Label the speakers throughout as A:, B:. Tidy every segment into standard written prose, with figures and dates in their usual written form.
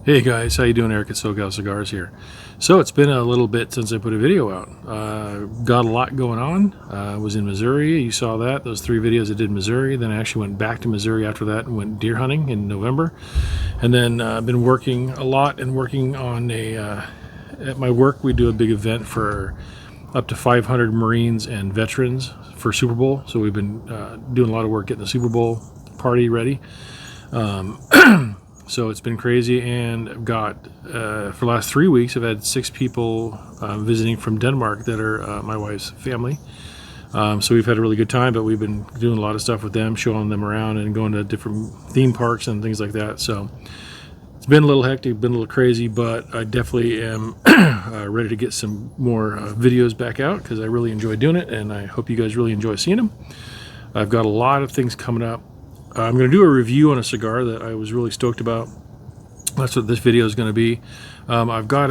A: Hey guys, how you doing? Eric at SoCal Cigars here. So it's been a little bit since I put a video out. Got a lot going on. I was in Missouri. You saw that. Those 3 videos I did in Missouri. Then I actually went back to Missouri after that and went deer hunting in November. And then I've been working a lot and working on at my work we do a big event for up to 500 Marines and veterans for Super Bowl. So we've been doing a lot of work getting the Super Bowl party ready. So it's been crazy, and I've got, for the last 3 weeks, I've had 6 people visiting from Denmark that are my wife's family. So we've had a really good time, but we've been doing a lot of stuff with them, showing them around and going to different theme parks and things like that. So it's been a little hectic, been a little crazy, but I definitely am ready to get some more videos back out because I really enjoy doing it, and I hope you guys really enjoy seeing them. I've got a lot of things coming up. I'm going to do a review on a cigar that I was really stoked about. That's what this video is going to be. I've got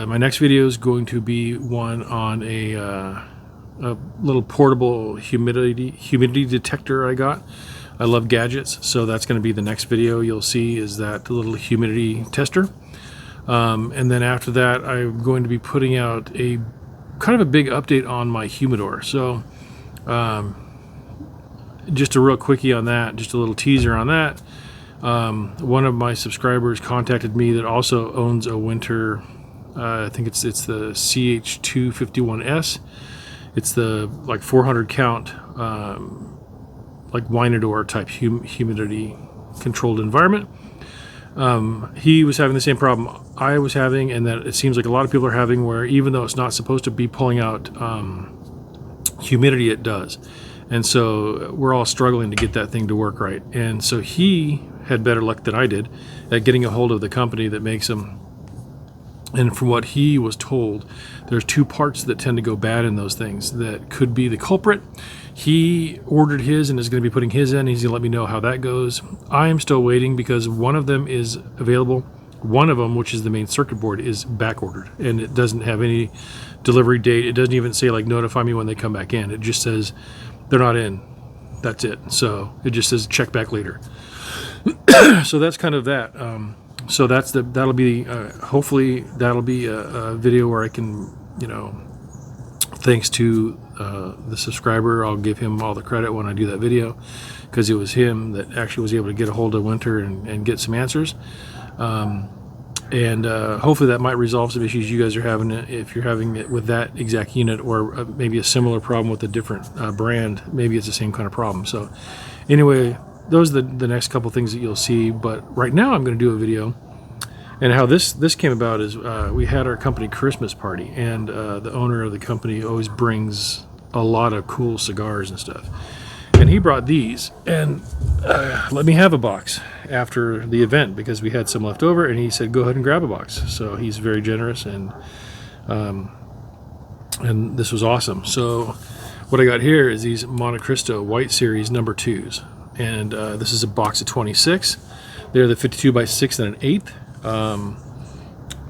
A: my next video is going to be one on a little portable humidity detector I got. I love gadgets, so that's going to be the next video you'll see is that little humidity tester. And then after that, I'm going to be putting out a kind of a big update on my humidor. So just a real quickie on that, just a little teaser on that. One of my subscribers contacted me that also owns a winter, I think it's the CH251S. It's the like 400 count, like Winador type humidity controlled environment. He was having the same problem I was having, and that it seems like a lot of people are having, where even though it's not supposed to be pulling out humidity, it does. And so we're all struggling to get that thing to work right. And so he had better luck than I did at getting a hold of the company that makes them. And from what he was told, there's 2 parts that tend to go bad in those things that could be the culprit. He ordered his and is going to be putting his in. He's going to let me know how that goes. I am still waiting because one of them is available. One of them, which is the main circuit board, is back ordered, and it doesn't have any delivery date. It doesn't even say like notify me when they come back in. It just says they're not in. That's it. So it just says check back later. So that's kind of that. So that'll be hopefully that'll be a video where I can, thanks to the subscriber, I'll give him all the credit when I do that video, because it was him that actually was able to get a hold of Winter and get some answers. And hopefully that might resolve some issues you guys are having if you're having it with that exact unit, or maybe a similar problem with a different brand. Maybe it's the same kind of problem. So anyway, those are the next couple things that you'll see. But right now I'm going to do a video. And how this came about is we had our company Christmas party, and the owner of the company always brings a lot of cool cigars and stuff. And he brought these and let me have a box after the event because we had some left over, and he said go ahead and grab a box. So he's very generous, and this was awesome. So what I got here is these Montecristo White Series number 2s, and this is a box of 26. They're the 52 by 6 and an 1/8,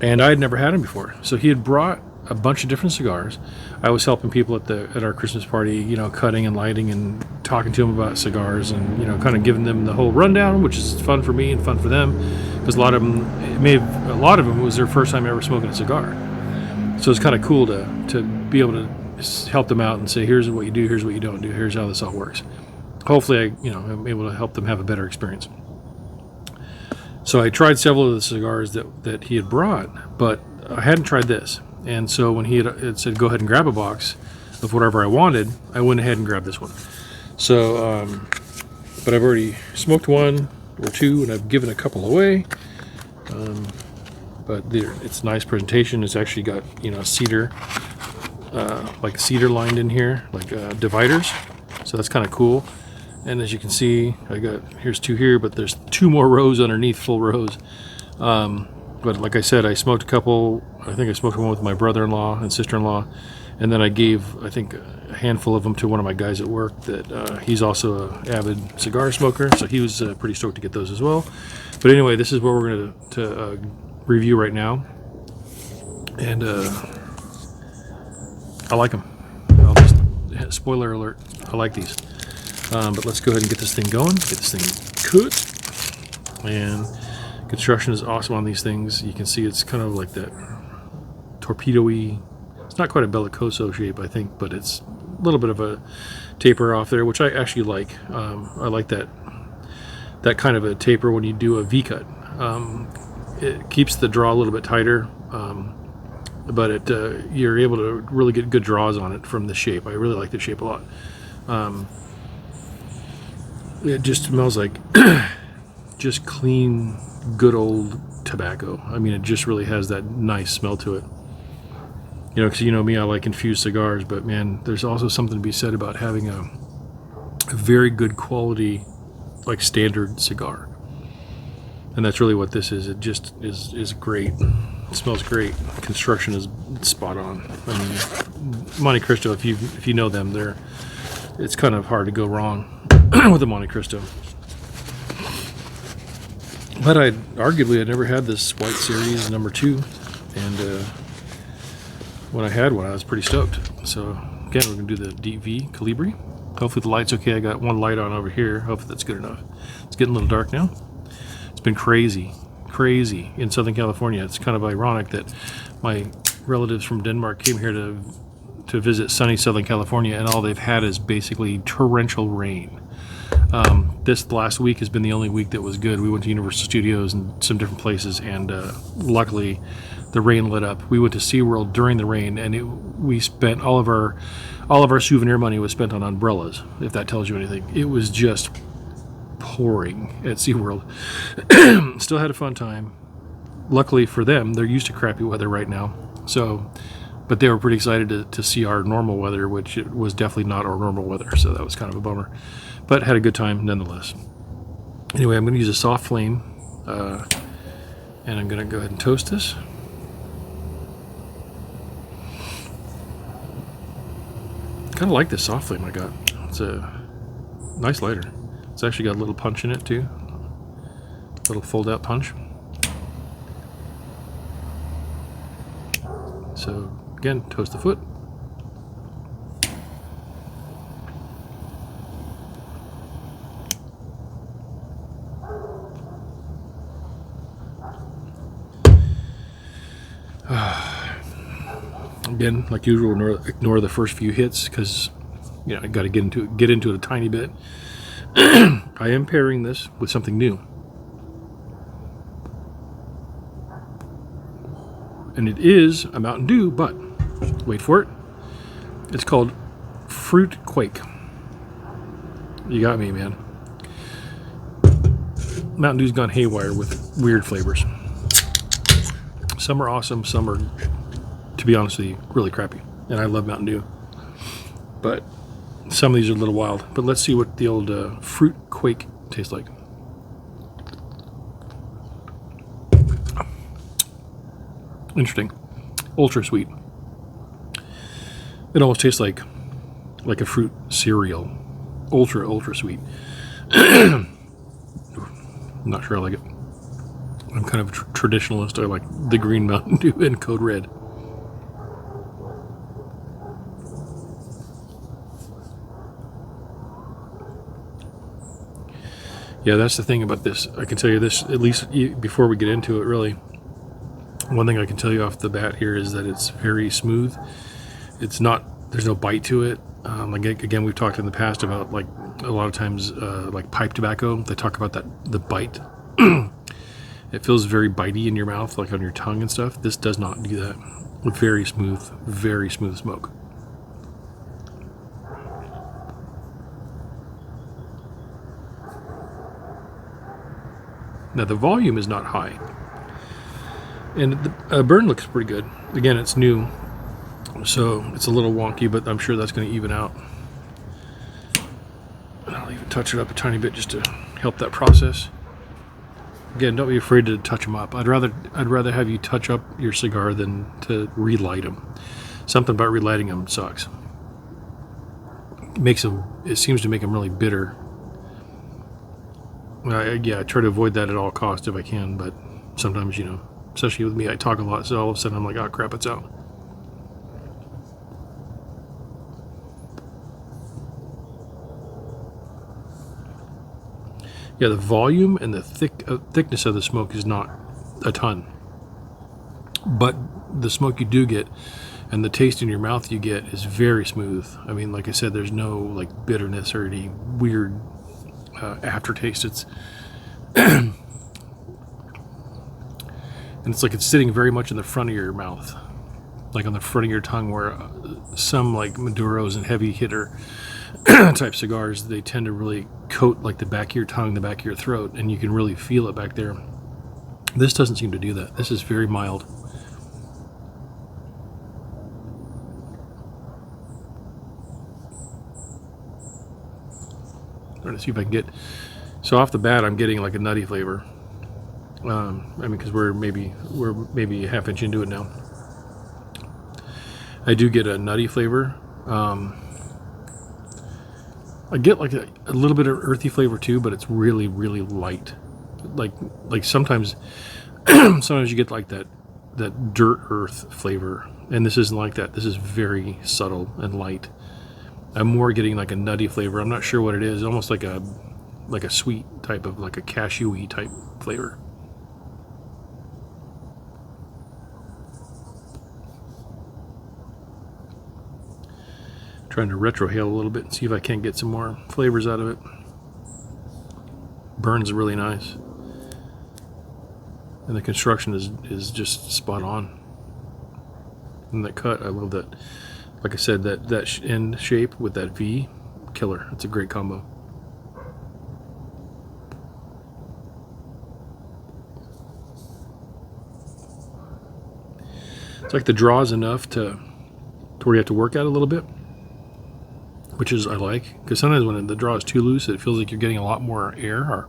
A: and I had never had them before. So he had brought a bunch of different cigars. I was helping people at our Christmas party, cutting and lighting and talking to them about cigars, and kind of giving them the whole rundown, which is fun for me and fun for them, because a lot of them was their first time ever smoking a cigar. So it's kind of cool to be able to help them out and say, here's what you do, here's what you don't do, here's how this all works. Hopefully I'm able to help them have a better experience. So I tried several of the cigars that he had brought, but I hadn't tried this. And so when he had said go ahead and grab a box of whatever I wanted, I went ahead and grabbed this one. So, but I've already smoked 1 or 2, and I've given a couple away. But it's a nice presentation. It's actually got cedar, like cedar lined in here, like dividers. So that's kind of cool. And as you can see, here's 2 here, but there's 2 more rows underneath, full rows. But like I said, I smoked a couple. I think I smoked one with my brother-in-law and sister-in-law, and then I gave, I think, a handful of them to one of my guys at work that he's also an avid cigar smoker, so he was pretty stoked to get those as well. But anyway, this is what we're going to review right now, and I like them. I'll just, spoiler alert, I like these. But let's go ahead and get this thing going, get this thing cooked, and Construction is awesome on these things. You can see it's kind of like that torpedo-y. It's not quite a bellicoso shape, I think, but it's a little bit of a taper off there, which I actually like. I like that kind of a taper when you do a V-cut. It keeps the draw a little bit tighter, but you're able to really get good draws on it from the shape. I really like the shape a lot. It just smells like just clean, good old tobacco. I mean, it just really has that nice smell to it. You know, because you know me, I like infused cigars, but man, there's also something to be said about having a very good quality, like standard cigar. And that's really what this is. It just is great. It smells great. Construction is spot on. I mean, Montecristo, if you know them, it's kind of hard to go wrong with a Montecristo. But arguably I never had this White Series number 2, and when I had one, I was pretty stoked. So again, we're gonna do the DV Calibri. Hopefully the light's okay. I got one light on over here. Hopefully that's good enough. It's getting a little dark now. It's been crazy in Southern California. It's kind of ironic that my relatives from Denmark came here to visit sunny Southern California, and all they've had is basically torrential rain. This last week has been the only week that was good. We went to Universal Studios and some different places, and luckily the rain let up. We went to SeaWorld during the rain, and we spent all of our souvenir money was spent on umbrellas, if that tells you anything. It was just pouring at SeaWorld. Still had a fun time. Luckily for them, they're used to crappy weather right now. But they were pretty excited to see our normal weather, which it was definitely not our normal weather. So that was kind of a bummer. But had a good time nonetheless. Anyway, I'm going to use a soft flame, and I'm going to go ahead and toast this. Kind of like this soft flame I got. It's a nice lighter. It's actually got a little punch in it too. A little fold-out punch. So again, toast the foot. Again, like usual, ignore the first few hits because I got to get into it a tiny bit. I am pairing this with something new, and it is a Mountain Dew, but wait for it. It's called Fruit Quake. You got me, man. Mountain Dew's gone haywire with weird flavors. Some are awesome, some are, to be honest with you, really crappy. And I love Mountain Dew. But some of these are a little wild. But let's see what the old Fruit Quake tastes like. Interesting. Ultra sweet. It almost tastes like a fruit cereal. Ultra sweet. I'm not sure I like it. I'm kind of a traditionalist. I like the green Mountain Dew and Code Red. Yeah, that's the thing about this. I can tell you this, at least before we get into it, really. One thing I can tell you off the bat here is that it's very smooth. There's no bite to it. Again, we've talked in the past about, like, a lot of times, like pipe tobacco, they talk about the bite. It feels very bitey in your mouth, like on your tongue and stuff. This does not do that. Very smooth smoke. Now the volume is not high, and the burn looks pretty good. Again, it's new, so it's a little wonky, but I'm sure that's going to even out. And I'll even touch it up a tiny bit just to help that process. Again, don't be afraid to touch them up. I'd rather have you touch up your cigar than to relight them. Something about relighting them sucks. It seems to make them really bitter. I try to avoid that at all costs if I can, but sometimes, especially with me, I talk a lot, so all of a sudden I'm like, oh crap, it's out. Yeah, the volume and the thickness of the smoke is not a ton, but the smoke you do get and the taste in your mouth you get is very smooth. I mean, like I said, there's no like bitterness or any weird aftertaste. It's and it's like it's sitting very much in the front of your mouth, like on the front of your tongue, where some like Maduros and heavy hitter type cigars, they tend to really coat like the back of your tongue, the back of your throat, and you can really feel it back there. This doesn't seem to do that. This is very mild. I'm trying to see if I can get, so off the bat I'm getting like a nutty flavor. I mean, because we're maybe a half inch into it now. I do get a nutty flavor. I get like a little bit of earthy flavor too, but it's really, really light. Like sometimes you get like that dirt earth flavor, and this isn't like that. This is very subtle and light. I'm more getting like a nutty flavor. I'm not sure what it is. Almost like a sweet type of, like a cashewy type flavor. Trying to retrohale a little bit and see if I can't get some more flavors out of it. Burns really nice, and the construction is just spot on. And that cut, I love that. Like I said, that end shape with that V, killer. It's a great combo. It's like the draw is enough to where you have to work at a little bit, which is I like, because sometimes when the draw is too loose, it feels like you're getting a lot more air, or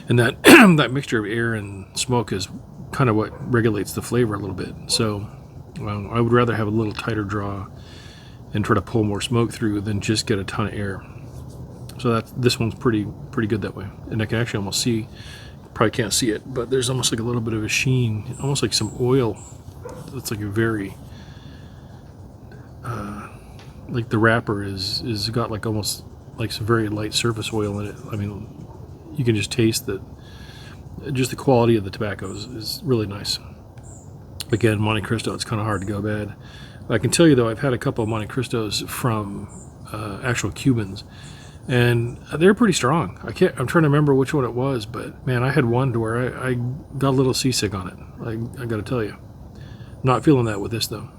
A: and that that mixture of air and smoke is kind of what regulates the flavor a little bit. So I would rather have a little tighter draw and try to pull more smoke through than just get a ton of air. So this one's pretty good that way, and I can actually almost see. Probably can't see it, but there's almost like a little bit of a sheen, almost like some oil. It's like a very like the wrapper is got like almost like some very light surface oil in it. I mean, you can just taste that. Just the quality of the tobacco is really nice. Again, Montecristo, it's kind of hard to go bad. I can tell you though, I've had a couple of Montecristos from actual Cubans, and they're pretty strong. I'm trying to remember which one it was, but man, I had one to where I got a little seasick on it. I got to tell you, not feeling that with this though.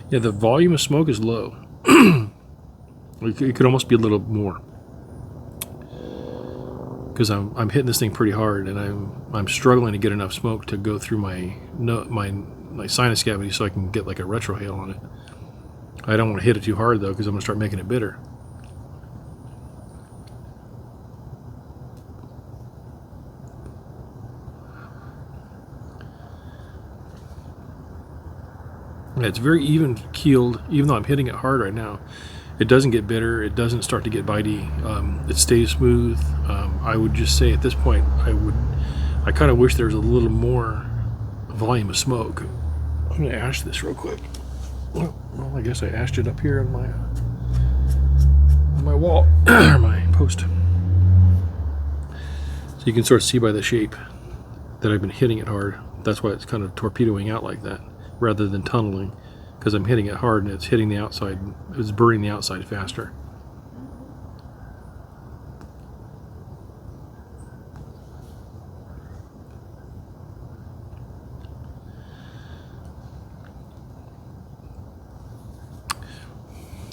A: Yeah, the volume of smoke is low. It could almost be a little more, because I'm hitting this thing pretty hard, and I'm struggling to get enough smoke to go through my sinus cavity so I can get like a retrohale on it. I don't want to hit it too hard though, because I'm going to start making it bitter. Yeah, it's very even keeled, even though I'm hitting it hard right now. It doesn't get bitter. It doesn't start to get bitey. It stays smooth. I would just say at this point, I kind of wish there was a little more volume of smoke. I'm going to ash this real quick. Well, I guess I ashed it up here on my wall, or my post. So you can sort of see by the shape that I've been hitting it hard. That's why it's kind of torpedoing out like that, rather than tunneling, because I'm hitting it hard and it's hitting the outside. It's burning the outside faster.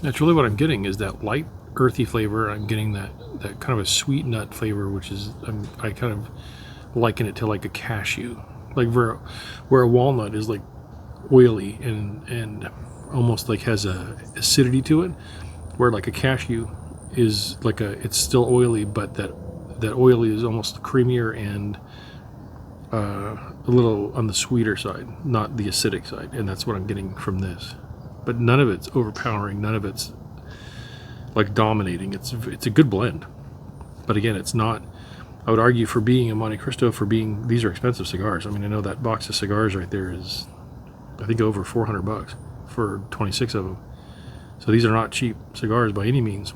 A: That's really what I'm getting, is that light earthy flavor. I'm getting that kind of a sweet nut flavor, which is I kind of liken it to like a cashew, like where a walnut is like oily and almost like has a acidity to it, where like a cashew is like it's still oily, but that oily is almost creamier and a little on the sweeter side, not the acidic side, and that's what I'm getting from this. But none of it's overpowering, none of it's like dominating. It's a good blend, but again, it's not. I would argue, for being a Montecristo, these are expensive cigars. I mean, I know that box of cigars right there is I think over $400 for 26 of them. So these are not cheap cigars by any means,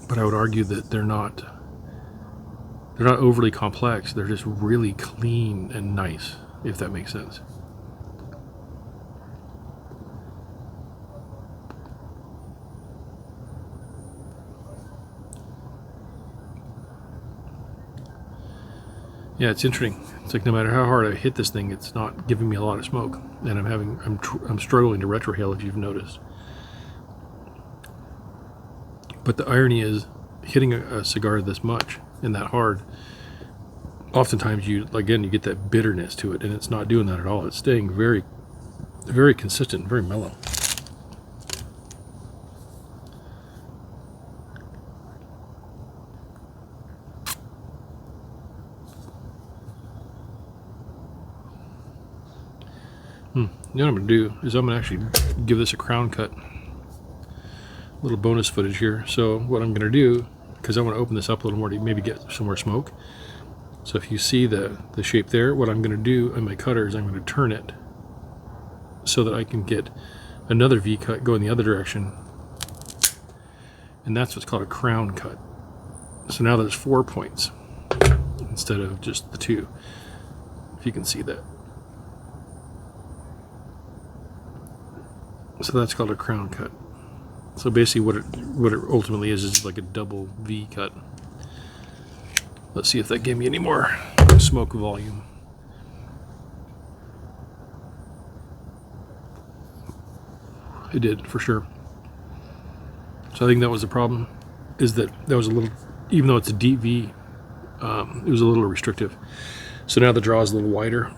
A: but I would argue that they're not overly complex. They're just really clean and nice, if that makes sense. Yeah, it's interesting. It's like no matter how hard I hit this thing, it's not giving me a lot of smoke, and I'm struggling to retrohale, if you've noticed. But the irony is, hitting a cigar this much and that hard, oftentimes you get that bitterness to it, and it's not doing that at all. It's staying very, very consistent, very mellow. What I'm going to do is I'm going to actually give this a crown cut. Little bonus footage here. So what I'm going to do, because I want to open this up a little more to maybe get some more smoke. So if you see the shape there, what I'm going to do on my cutter is I'm going to turn it so that I can get another V cut going the other direction. And that's what's called a crown cut. So now there's 4 points instead of just the 2, if you can see that. So that's called a crown cut. So basically what it ultimately is like a double V cut. Let's see if that gave me any more smoke volume. It did, for sure. So I think that was the problem, is that was a little, even though it's a deep V, it was a little restrictive. So now the draw is a little wider.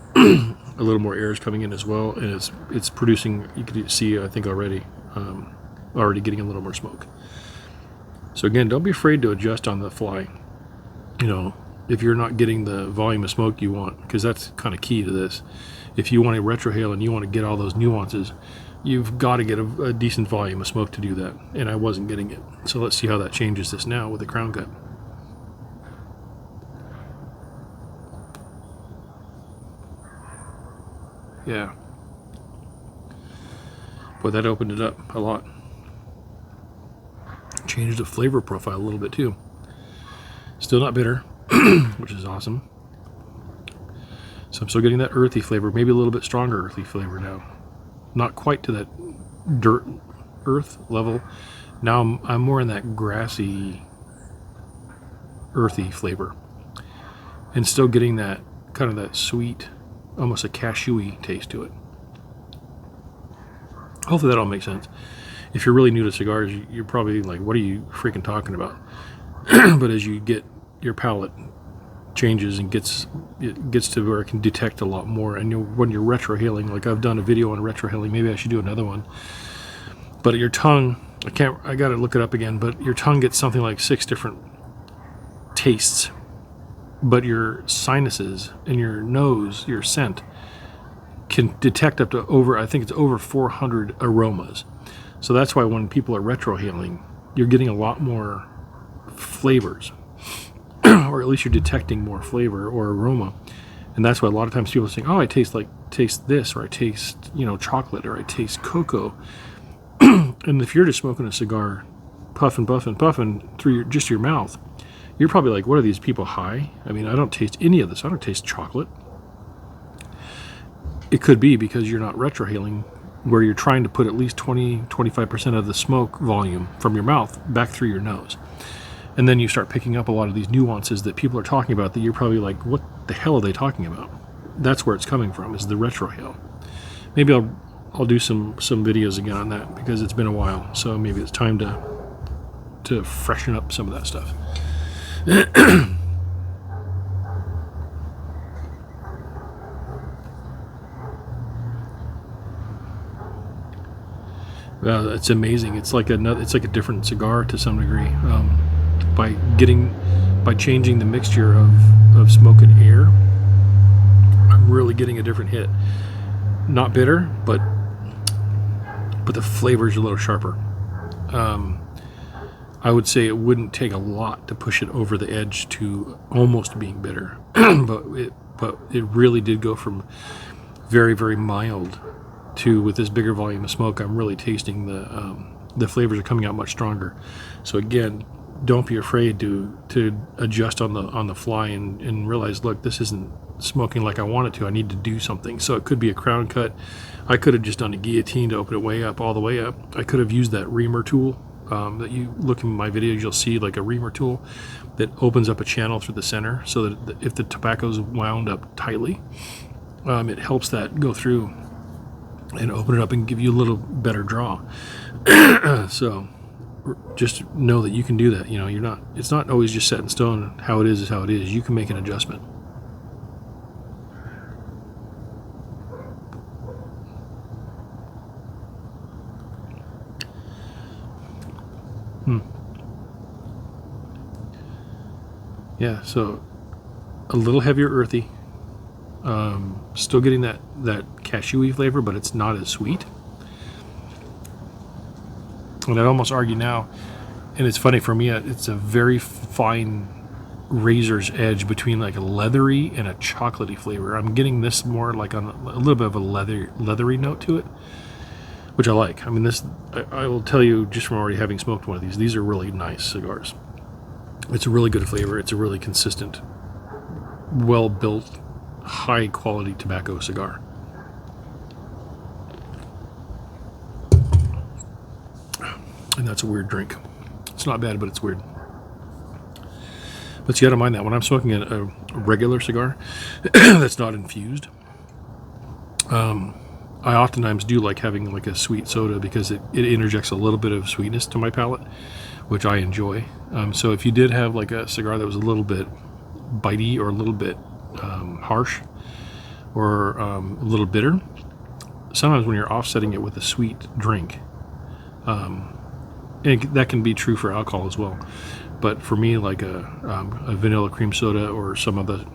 A: A little more air is coming in as well, and it's producing, you can see, I think already getting a little more smoke. So again, don't be afraid to adjust on the fly, you know, if you're not getting the volume of smoke you want, because that's kind of key to this. If you want to retrohale and you want to get all those nuances, you've got to get a decent volume of smoke to do that, and I wasn't getting it. So let's see how that changes this now with the crown cut. Yeah. Boy, that opened it up a lot. Changed the flavor profile a little bit too. Still not bitter, which is awesome. So I'm still getting that earthy flavor, maybe a little bit stronger earthy flavor now. Not quite to that dirt earth level. Now I'm more in that grassy, earthy flavor. And still getting that kind of that sweet, almost a cashewy taste to it. Hopefully that all makes sense. If you're really new to cigars, you're probably like, what are you freaking talking about? But as you get your palate changes and it gets to where it can detect a lot more, and when you're retrohaling, like I've done a video on retrohaling, maybe I should do another one. But your tongue, I gotta look it up again, but your tongue gets something like 6 different tastes. But your sinuses and your nose, your scent, can detect up to over 400 aromas. So that's why when people are retrohaling, you're getting a lot more flavors, or at least you're detecting more flavor or aroma. And that's why a lot of times people are saying, "Oh, I taste this, or I taste, chocolate, or I taste cocoa." And if you're just smoking a cigar, puffing through just your mouth, you're probably like, what are these people, high? I mean, I don't taste any of this. I don't taste chocolate. It could be because you're not retrohaling, where you're trying to put at least 20-25% of the smoke volume from your mouth back through your nose. And then you start picking up a lot of these nuances that people are talking about that you're probably like, what the hell are they talking about? That's where it's coming from, is the retrohale. Maybe I'll do some videos again on that, because it's been a while. So maybe it's time to freshen up some of that stuff. It's amazing. It's like a different cigar to some degree. By changing the mixture of smoke and air, I'm really getting a different hit. Not bitter, but the flavor's a little sharper. I would say it wouldn't take a lot to push it over the edge to almost being bitter, but it really did go from very, very mild, to with this bigger volume of smoke, I'm really tasting the flavors are coming out much stronger. So again, don't be afraid to adjust on the fly and realize, look, this isn't smoking like I want it to. I need to do something. So it could be a crown cut. I could have just done a guillotine to open it way up, all the way up. I could have used that reamer tool that you look in my videos, you'll see like a reamer tool that opens up a channel through the center, so that if the tobacco's wound up tightly, it helps that go through and open it up and give you a little better draw. So just know that you can do that. You know, it's not always just set in stone. How it is how it is. You can make an adjustment. Yeah, so a little heavier earthy. Still getting that cashewy flavor, but it's not as sweet. And I'd almost argue now, and it's funny for me, it's a very fine razor's edge between like a leathery and a chocolatey flavor. I'm getting this more like on a little bit of a leathery note to it, which I like. I mean, I will tell you just from already having smoked one of these are really nice cigars. It's a really good flavor. It's a really consistent, well-built, high-quality tobacco cigar. And that's a weird drink. It's not bad, but it's weird. But you got to mind that when I'm smoking a regular cigar that's not infused, I oftentimes do like having like a sweet soda, because it interjects a little bit of sweetness to my palate, which I enjoy. So if you did have like a cigar that was a little bit bitey or a little bit harsh or a little bitter, sometimes when you're offsetting it with a sweet drink, and that can be true for alcohol as well, but for me, like a vanilla cream soda or some of the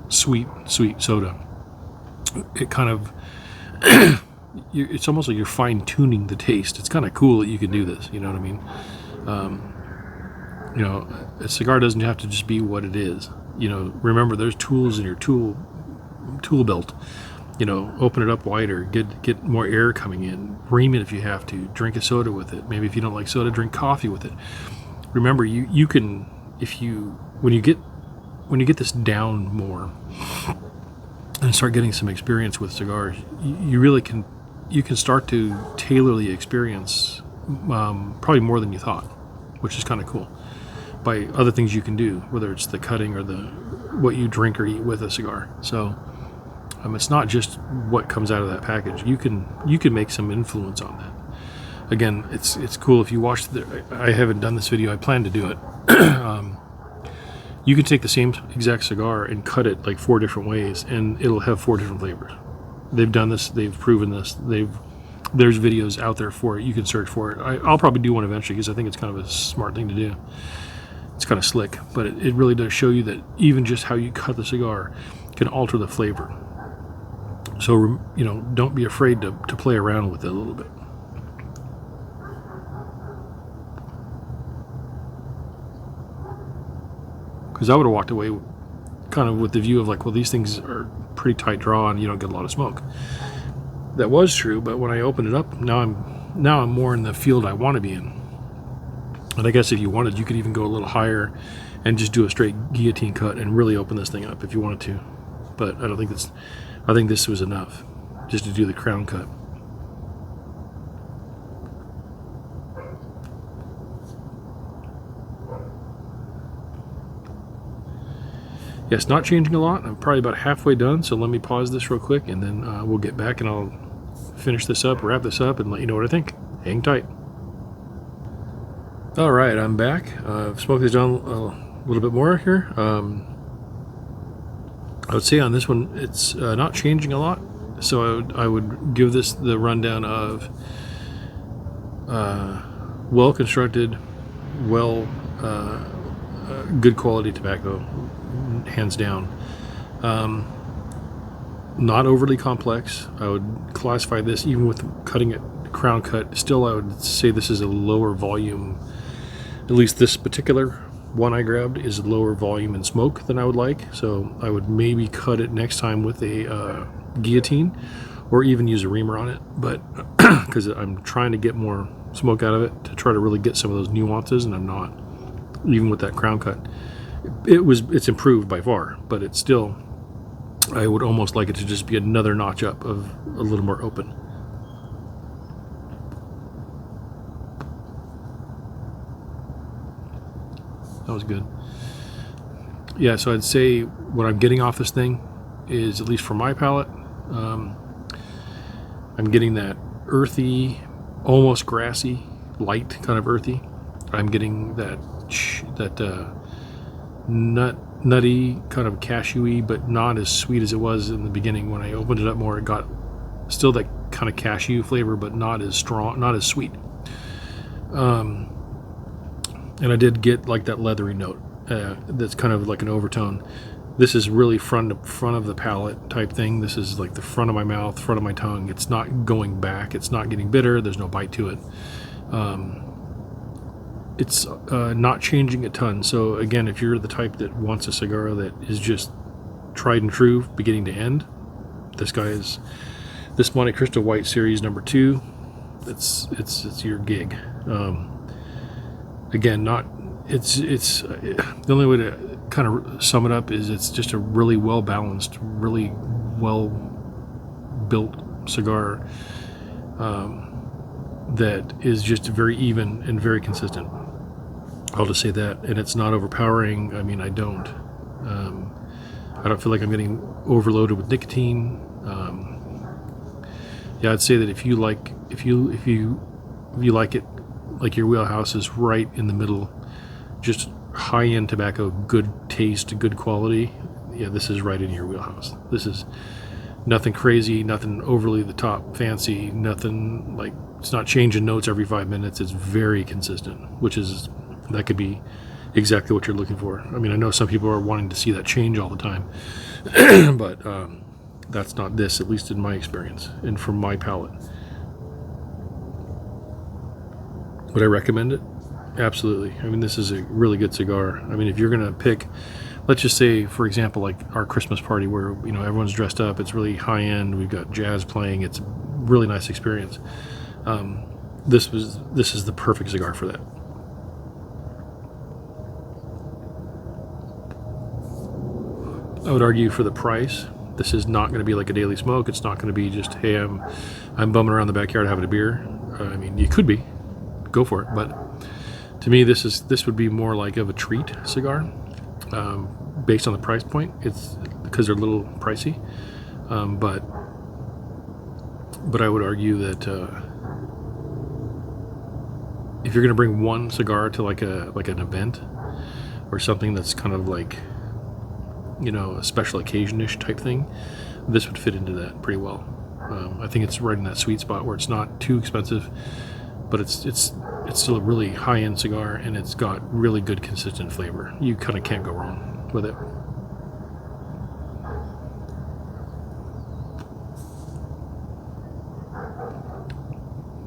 A: sweet soda, it kind of it's almost like you're fine-tuning the taste. It's kind of cool that you can do this, you know what I mean? You know, a cigar doesn't have to just be what it is. You know, remember, there's tools in your tool belt. You know, open it up wider, get more air coming in, ream it if you have to, drink a soda with it. Maybe if you don't like soda, drink coffee with it. Remember, you can, when you get this down more and start getting some experience with cigars, you really can start to tailor the experience, probably more than you thought, which is kind of cool, by other things you can do, whether it's the cutting or what you drink or eat with a cigar. So it's not just what comes out of that package. You can make some influence on that. Again, it's cool if you watch I haven't done this video. I plan to do it. You can take the same exact cigar and cut it like 4 different ways, and it'll have 4 different flavors. They've done this. They've proven this. There's videos out there for it. You can search for it. I'll probably do one eventually, because I think it's kind of a smart thing to do. It's kind of slick, but it really does show you that even just how you cut the cigar can alter the flavor. So, you know, don't be afraid to play around with it a little bit. Because I would have walked away kind of with the view of like, well, these things are pretty tight draw and you don't get a lot of smoke. That was true, but when I opened it up, now I'm more in the field I want to be in. And I guess if you wanted, you could even go a little higher and just do a straight guillotine cut and really open this thing up if you wanted to. But I don't think I think this was enough just to do the crown cut. Yeah, it's not changing a lot. I'm probably about halfway done, so let me pause this real quick, and then we'll get back and I'll finish this up, wrap this up, and let you know what I think. Hang tight. All right, I'm back. I've smoked this down a little bit more here. I would say on this one, it's not changing a lot. So I would give this the rundown of well-constructed, good quality tobacco, hands down. Not overly complex. I would classify this, even with cutting it crown cut, still I would say this is a lower volume. At least this particular one I grabbed is lower volume in smoke than I would like. So I would maybe cut it next time with a guillotine, or even use a reamer on it, but because I'm trying to get more smoke out of it to try to really get some of those nuances, and I'm not. Even with that crown cut, it's improved by far, but it's still, I would almost like it to just be another notch up of a little more open. That was good. Yeah, so I'd say what I'm getting off this thing is, at least for my palate, I'm getting that earthy, almost grassy, light kind of earthy. I'm getting that nutty, kind of cashewy, but not as sweet as it was in the beginning. When I opened it up more, it got still that kind of cashew flavor, but not as strong, not as sweet. And I did get like that leathery note. That's kind of like an overtone. This is really front of the palate type thing. This is like the front of my mouth, front of my tongue. It's not going back. It's not getting bitter. There's no bite to it. It's not changing a ton. So again, if you're the type that wants a cigar that is just tried and true, beginning to end, this Montecristo White Series number 2. It's your gig. Again, the only way to kind of sum it up is it's just a really well balanced, really well built cigar that is just very even and very consistent. I'll just say that. And it's not overpowering. I mean, I don't feel like I'm getting overloaded with nicotine. Yeah, I'd say that if you like it, like your wheelhouse is right in the middle, just high-end tobacco, good taste, good quality, yeah, this is right in your wheelhouse. This is nothing crazy, nothing overly the top fancy, nothing like, it's not changing notes every 5 minutes. It's very consistent, that could be exactly what you're looking for. I mean, I know some people are wanting to see that change all the time, but that's not this, at least in my experience and from my palate. Would I recommend it? Absolutely. I mean, this is a really good cigar. I mean, if you're going to pick, let's just say, for example, like our Christmas party where, everyone's dressed up, it's really high end, we've got jazz playing, it's a really nice experience. This is the perfect cigar for that. I would argue for the price, this is not going to be like a daily smoke. It's not going to be just, hey, I'm bumming around the backyard having a beer. I mean, you could be, go for it, but to me, this would be more like of a treat cigar, based on the price point. It's because they're a little pricey, but I would argue that if you're going to bring one cigar to like an event or something that's kind of like, a special occasion-ish type thing, this would fit into that pretty well. I think it's right in that sweet spot where it's not too expensive, but it's still a really high-end cigar, and it's got really good consistent flavor. You kind of can't go wrong with it.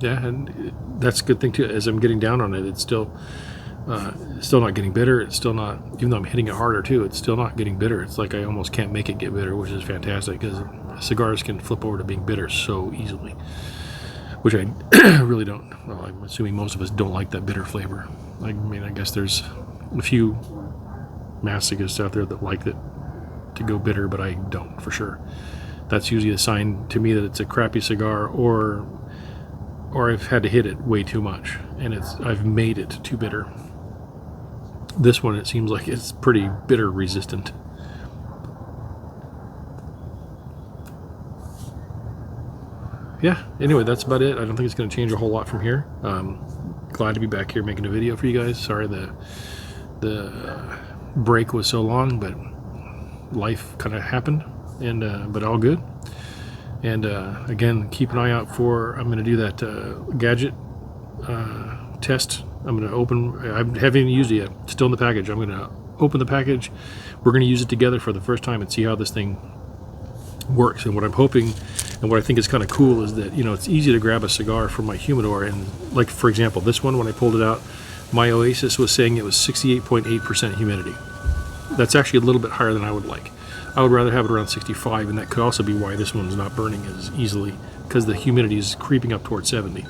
A: Yeah, and that's a good thing too. As I'm getting down on it, it's still not getting bitter. It's still not, even though I'm hitting it harder too, it's still not getting bitter. It's like I almost can't make it get bitter, which is fantastic because cigars can flip over to being bitter so easily, which I really don't. Well, I'm assuming most of us don't like that bitter flavor. I mean, I guess there's a few masochists out there that like it to go bitter, but I don't for sure. That's usually a sign to me that it's a crappy cigar, or I've had to hit it way too much, and I've made it too bitter. This one, it seems like it's pretty bitter resistant. Yeah, anyway, that's about it. I don't think it's going to change a whole lot from here. Glad to be back here making a video for you guys. Sorry the break was so long, but life kind of happened, and but all good. And again, keep an eye out for, I'm going to do that gadget test. I'm going to I haven't even used it yet. It's still in the package. I'm going to open the package. We're going to use it together for the first time and see how this thing works. And what I'm hoping, and what I think is kind of cool, is that, it's easy to grab a cigar from my humidor. And like, for example, this one, when I pulled it out, my Oasis was saying it was 68.8% humidity. That's actually a little bit higher than I would like. I would rather have it around 65, and that could also be why this one's not burning as easily, because the humidity is creeping up towards 70.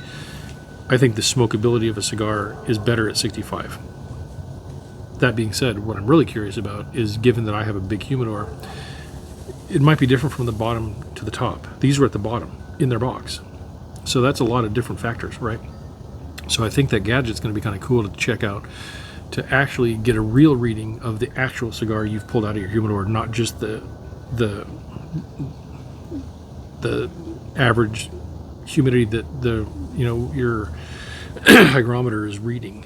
A: I think the smokability of a cigar is better at 65. That being said, what I'm really curious about is, given that I have a big humidor, it might be different from the bottom to the top. These were at the bottom in their box. So that's a lot of different factors, right? So I think that gadget's going to be kind of cool to check out, to actually get a real reading of the actual cigar you've pulled out of your humidor, not just the average humidity that your hygrometer is reading,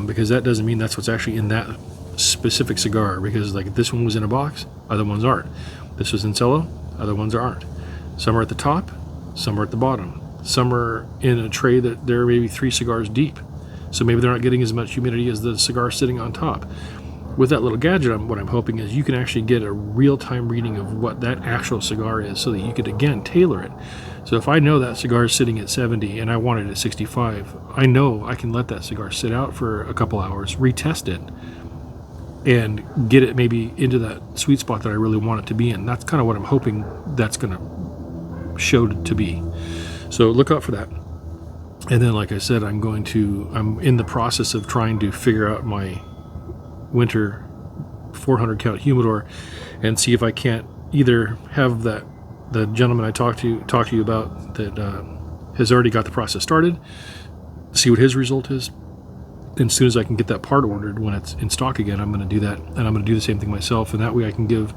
A: because that doesn't mean that's what's actually in that specific cigar, because like this one was in a box, other ones aren't. This was in cello, other ones aren't. Some are at the top, some are at the bottom. Some are in a tray that they're maybe 3 cigars deep, so maybe they're not getting as much humidity as the cigar sitting on top. With that little gadget, what I'm hoping is you can actually get a real-time reading of what that actual cigar is, so that you could, again, tailor it. So if I know that cigar is sitting at 70 and I want it at 65, I know I can let that cigar sit out for a couple hours, retest it, and get it maybe into that sweet spot that I really want it to be in. That's kind of what I'm hoping that's going to show to be. So look out for that. And then, like I said, I'm in the process of trying to figure out my winter 400 count humidor and see if I can't either have the gentleman I talked to you about that has already got the process started, see what his result is. And as soon as I can get that part ordered when it's in stock again, I'm going to do that, and I'm going to do the same thing myself, and that way I can give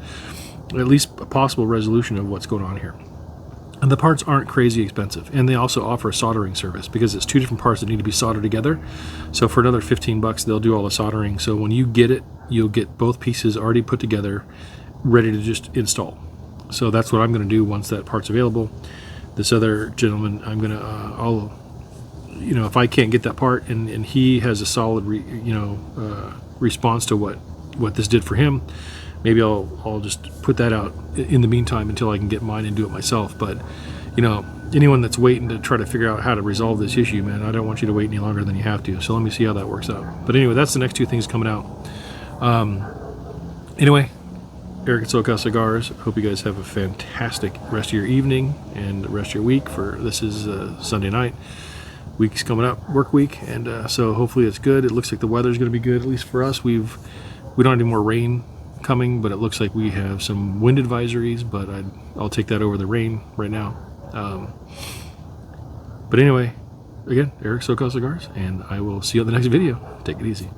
A: at least a possible resolution of what's going on here. And the parts aren't crazy expensive, and they also offer a soldering service, because it's 2 different parts that need to be soldered together. So for another $15, they'll do all the soldering. So when you get it, you'll get both pieces already put together, ready to just install. So that's what I'm going to do once that part's available. This other gentleman, I'm going to, if I can't get that part and he has a solid, response to what this did for him, maybe I'll just put that out in the meantime until I can get mine and do it myself. But, anyone that's waiting to try to figure out how to resolve this issue, man, I don't want you to wait any longer than you have to. So let me see how that works out. But anyway, that's the next 2 things coming out. Anyway, Eric at SoCal Cigars. Hope you guys have a fantastic rest of your evening and the rest of your week. This is Sunday night. Week's coming up, work week, and so hopefully it's good. It looks like the weather's going to be good, at least for us. We don't have any more rain coming, but it looks like we have some wind advisories, but I'll take that over the rain right now. But anyway, again, Eric SoCal Cigars, and I will see you on the next video. Take it easy.